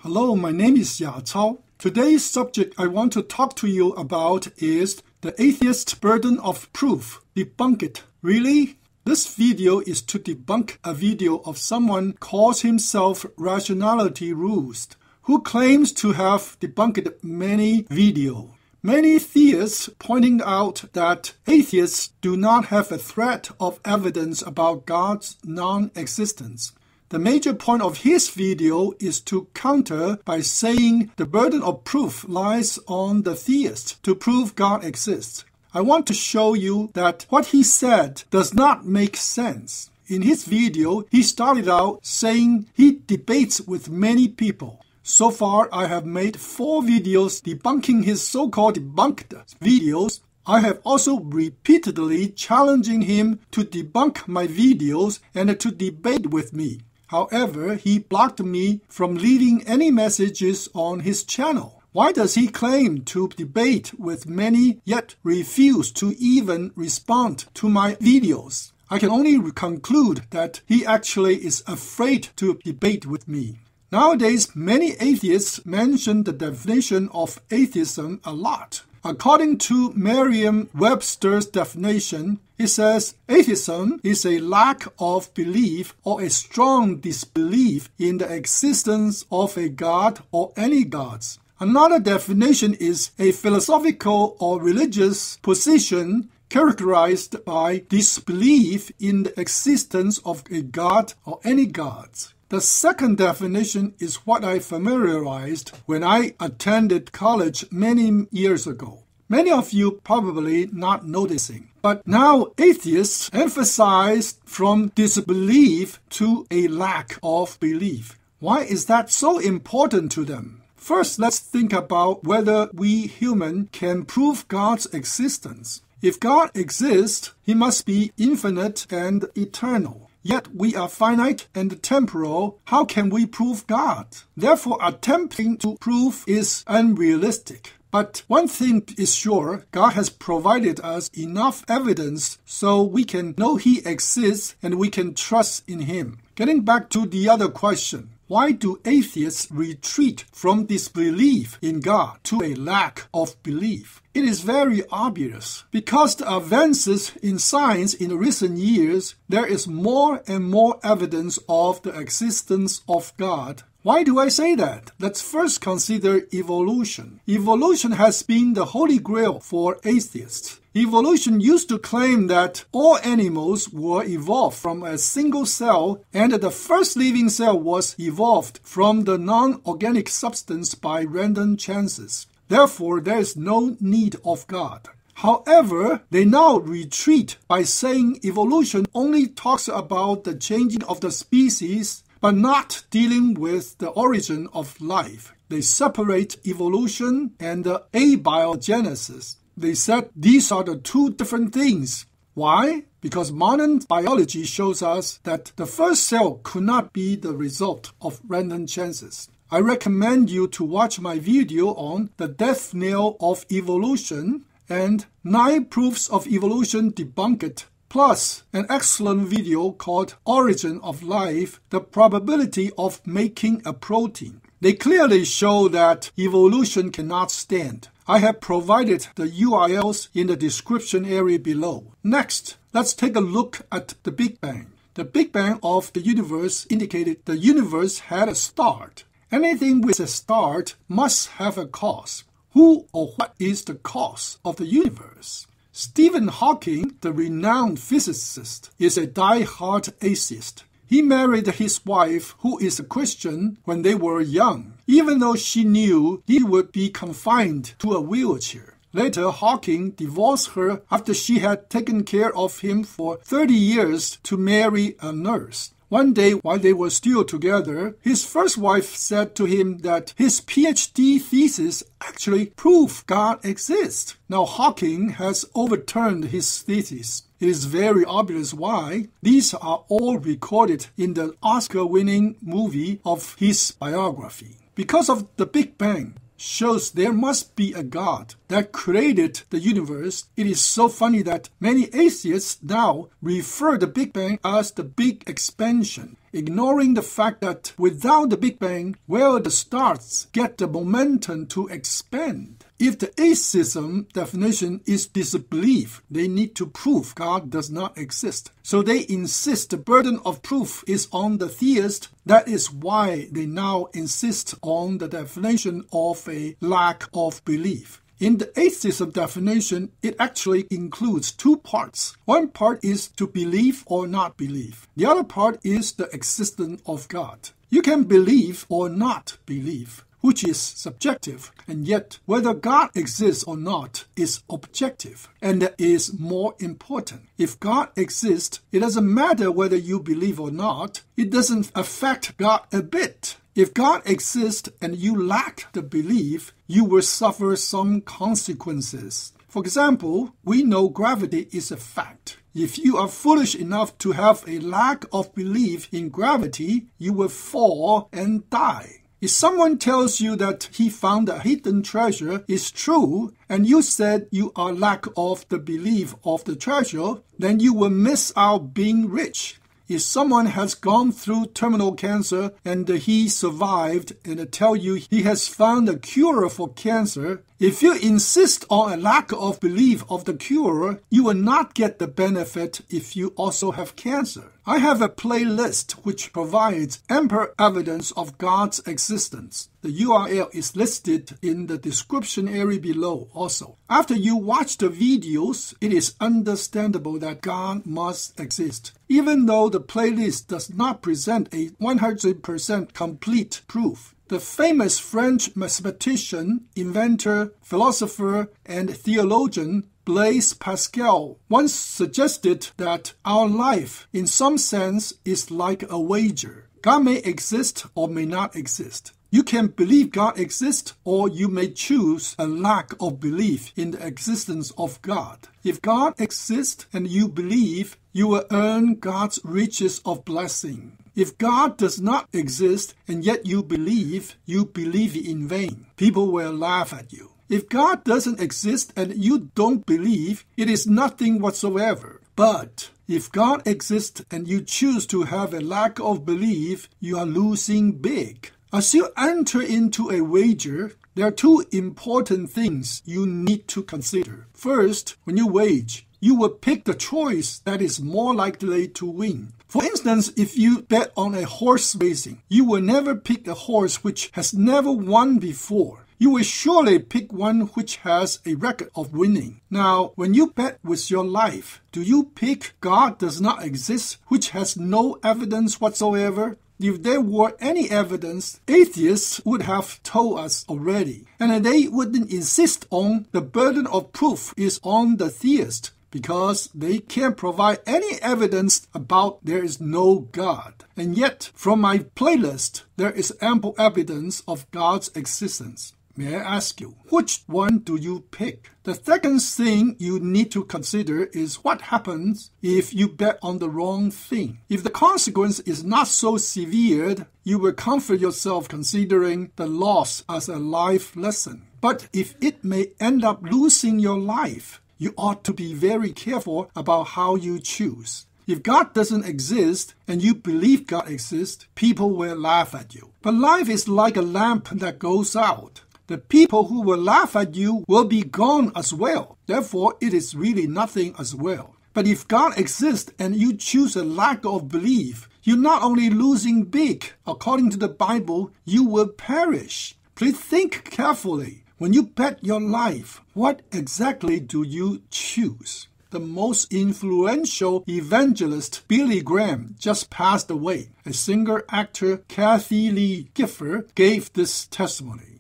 Hello, my name is Ya Cao. Today's subject I want to talk to you about is the atheist burden of proof. Debunk it. Really? This video is to debunk a video of someone calls himself Rationality Roost, who claims to have debunked many videos. Many theists pointing out that atheists do not have a thread of evidence about God's non-existence. The major point of his video is to counter by saying the burden of proof lies on the theist to prove God exists. I want to show you that what he said does not make sense. In his video, he started out saying he debates with many people. So far, I have made 4 videos debunking his so-called debunked videos. I have also repeatedly challenging him to debunk my videos and to debate with me. However, he blocked me from leaving any messages on his channel. Why does he claim to debate with many yet refuse to even respond to my videos? I can only conclude that he actually is afraid to debate with me. Nowadays, many atheists mention the definition of atheism a lot. According to Merriam-Webster's definition, it says atheism is a lack of belief or a strong disbelief in the existence of a god or any gods. Another definition is a philosophical or religious position characterized by disbelief in the existence of a god or any gods. The second definition is what I familiarized when I attended college many years ago. Many of you probably not noticing. But now atheists emphasize from disbelief to a lack of belief. Why is that so important to them? First, let's think about whether we humans can prove God's existence. If God exists, he must be infinite and eternal. Yet we are finite and temporal. How can we prove God? Therefore, attempting to prove is unrealistic. But one thing is sure, God has provided us enough evidence so we can know he exists and we can trust in him. Getting back to the other question, why do atheists retreat from disbelief in God to a lack of belief? It is very obvious. Because the advances in science in recent years, there is more and more evidence of the existence of God. Why do I say that? Let's first consider evolution. Evolution has been the holy grail for atheists. Evolution used to claim that all animals were evolved from a single cell and that the first living cell was evolved from the non-organic substance by random chances. Therefore, there is no need of God. However, they now retreat by saying evolution only talks about the changing of the species, but not dealing with the origin of life. They separate evolution and abiogenesis. They said these are the two different things. Why? Because modern biology shows us that the first cell could not be the result of random chances. I recommend you to watch my video on the death knell of evolution and 9 proofs of evolution debunked, plus an excellent video called Origin of Life, the probability of making a protein. They clearly show that evolution cannot stand. I have provided the URLs in the description area below. Next, let's take a look at the Big Bang. The Big Bang of the universe indicated the universe had a start. Anything with a start must have a cause. Who or what is the cause of the universe? Stephen Hawking, the renowned physicist, is a die-hard atheist. He married his wife, who is a Christian, when they were young, even though she knew he would be confined to a wheelchair. Later, Hawking divorced her after she had taken care of him for 30 years to marry a nurse. One day, while they were still together, his first wife said to him that his PhD thesis actually proved God exists. Now, Hawking has overturned his thesis. It is very obvious why. These are all recorded in the Oscar-winning movie of his biography. Because of the Big Bang shows there must be a God that created the universe. It is so funny that many atheists now refer the Big Bang as the Big Expansion. ignoring the fact that without the Big Bang, where the stars get the momentum to expand. If the atheism definition is disbelief, they need to prove God does not exist. So they insist the burden of proof is on the theist. That is why they now insist on the definition of a lack of belief. In the atheism definition, it actually includes two parts. One part is to believe or not believe. The other part is the existence of God. You can believe or not believe, which is subjective, and yet whether God exists or not is objective, and that is more important. If God exists, it doesn't matter whether you believe or not. It doesn't affect God a bit. If God exists and you lack the belief, you will suffer some consequences. For example, we know gravity is a fact. If you are foolish enough to have a lack of belief in gravity, you will fall and die. If someone tells you that he found a hidden treasure is true, and you said you are lack of the belief of the treasure, then you will miss out being rich. If someone has gone through terminal cancer and he survived and tell you he has found a cure for cancer, if you insist on a lack of belief of the cure, you will not get the benefit if you also have cancer. I have a playlist which provides ample evidence of God's existence. The URL is listed in the description area below also. After you watch the videos, it is understandable that God must exist. Even though the playlist does not present a 100% complete proof. The famous French mathematician, inventor, philosopher, and theologian Blaise Pascal once suggested that our life, in some sense, is like a wager. God may exist or may not exist. You can believe God exists, or you may choose a lack of belief in the existence of God. If God exists and you believe, you will earn God's riches of blessing. If God does not exist and yet you believe in vain. People will laugh at you. If God doesn't exist and you don't believe, it is nothing whatsoever. But if God exists and you choose to have a lack of belief, you are losing big. As you enter into a wager, there are two important things you need to consider. First, when you wager, you will pick the choice that is more likely to win. For instance, if you bet on a horse racing, you will never pick a horse which has never won before. You will surely pick one which has a record of winning. Now, when you bet with your life, do you pick God does not exist, which has no evidence whatsoever? If there were any evidence, atheists would have told us already, and they wouldn't insist on the burden of proof is on the theist, because they can't provide any evidence about there is no God. And yet, from my playlist, there is ample evidence of God's existence. May I ask you, which one do you pick? The second thing you need to consider is what happens if you bet on the wrong thing. If the consequence is not so severe, you will comfort yourself considering the loss as a life lesson. But if it may end up losing your life, you ought to be very careful about how you choose. If God doesn't exist and you believe God exists, people will laugh at you. But life is like a lamp that goes out. The people who will laugh at you will be gone as well. Therefore, it is really nothing as well. But if God exists and you choose a lack of belief, you're not only losing big. According to the Bible, you will perish. Please think carefully. When you bet your life, what exactly do you choose? The most influential evangelist, Billy Graham, just passed away. A singer-actor, Kathy Lee Gifford, gave this testimony.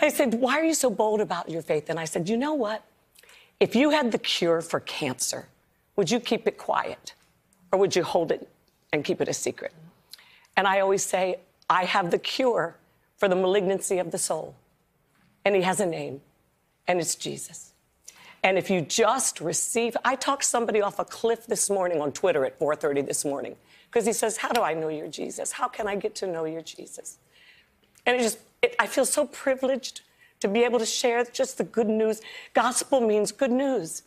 They said, why are you so bold about your faith? And I said, you know what? If you had the cure for cancer, would you keep it quiet? Or would you hold it and keep it a secret? And I always say, I have the cure for the malignancy of the soul. And he has a name, and it's Jesus. And if you just receive, I talked somebody off a cliff this morning on Twitter at 4:30 this morning, because he says, how do I know you're Jesus? How can I get to know you're Jesus? And I feel so privileged to be able to share just the good news. Gospel means good news.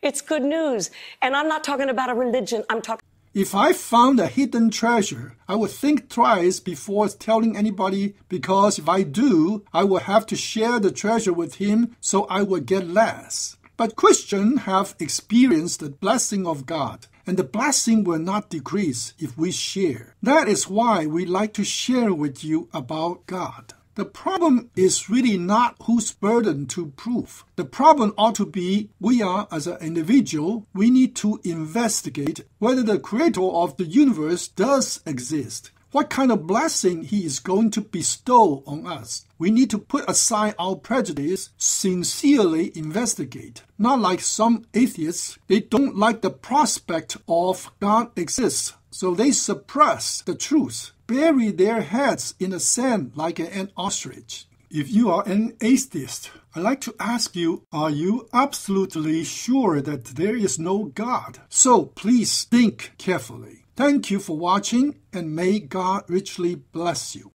It's good news. And I'm not talking about a religion. I'm talking If I found a hidden treasure, I would think twice before telling anybody, because if I do, I will have to share the treasure with him, so I will get less. But Christians have experienced the blessing of God, and the blessing will not decrease if we share. That is why we like to share with you about God. The problem is really not whose burden to prove. The problem ought to be we are, as an individual, we need to investigate whether the creator of the universe does exist. What kind of blessing he is going to bestow on us. We need to put aside our prejudice, sincerely investigate. Not like some atheists, they don't like the prospect of God exists, so they suppress the truth, bury their heads in the sand like an ostrich. If you are an atheist, I'd like to ask you, are you absolutely sure that there is no God? So please think carefully. Thank you for watching, and may God richly bless you.